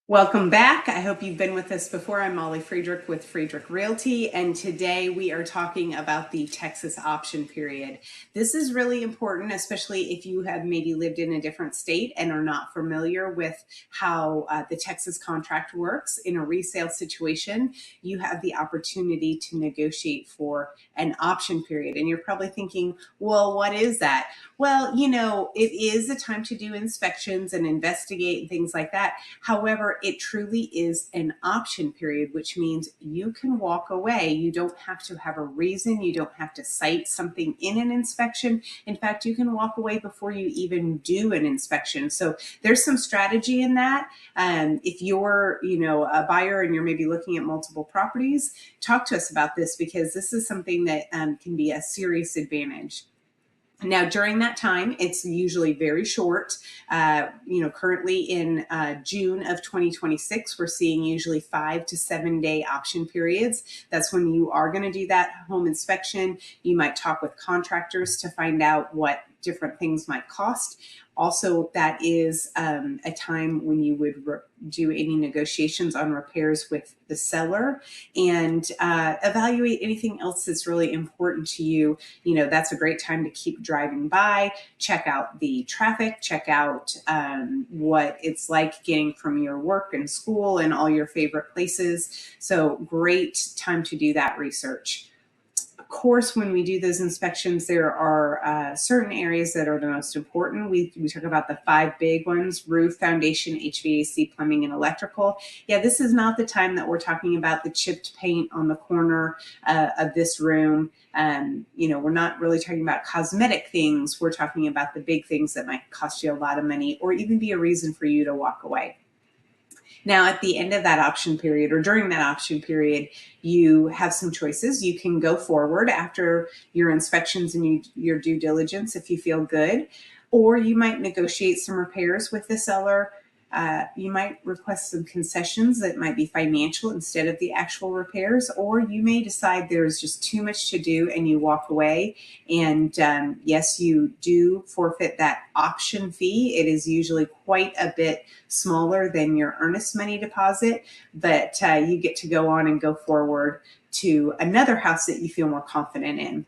Welcome back. I hope you've been with us before. I'm Molly Friedrich with Friedrich Realty, and today we are talking about the Texas option period. This is really important, especially if you have maybe lived in a different state and are not familiar with how the Texas contract works. In a resale situation, you have the opportunity to negotiate for an option period. And you're probably thinking, well, what is that? Well, it is a time to do inspections and investigate and things like that. However, it truly is an option period, which means you can walk away. You don't have to have a reason. You don't have to cite something in an inspection. In fact, you can walk away before you even do an inspection. So there's some strategy in that. If you're, a buyer and you're maybe looking at multiple properties, talk to us about this because this is something that can be a serious advantage. Now, during that time, it's usually very short. Currently in June of 2026, we're seeing usually 5 to 7 day option periods. That's when you are going to do that home inspection. You might talk with contractors to find out what different things might cost. Also, that is a time when you would do any negotiations on repairs with the seller and evaluate anything else that's really important to you. That's a great time to keep driving by, check out the traffic, check out what it's like getting from your work and school and all your favorite places. So great time to do that research. Of course, when we do those inspections, there are certain areas that are the most important. We talk about the 5 big ones: roof, foundation, HVAC, plumbing, and electrical. Yeah, this is not the time that we're talking about the chipped paint on the corner of this room. We're not really talking about cosmetic things. We're talking about the big things that might cost you a lot of money or even be a reason for you to walk away. Now, at the end of that option period or during that option period, you have some choices. You can go forward after your inspections and your due diligence if you feel good, or you might negotiate some repairs with the seller. You might request some concessions that might be financial instead of the actual repairs, or you may decide there's just too much to do and you walk away. And yes, you do forfeit that option fee. It is usually quite a bit smaller than your earnest money deposit, but you get to go on and go forward to another house that you feel more confident in.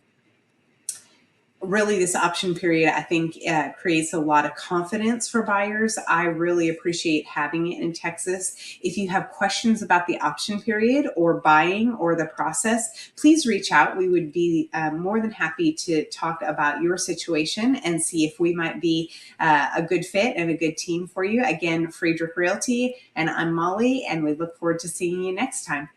Really, this option period, I think, creates a lot of confidence for buyers. I really appreciate having it in Texas. If you have questions about the option period or buying or the process, please reach out. We would be more than happy to talk about your situation and see if we might be a good fit and a good team for you. Again, Friedrich Realty, and I'm Molly, and we look forward to seeing you next time.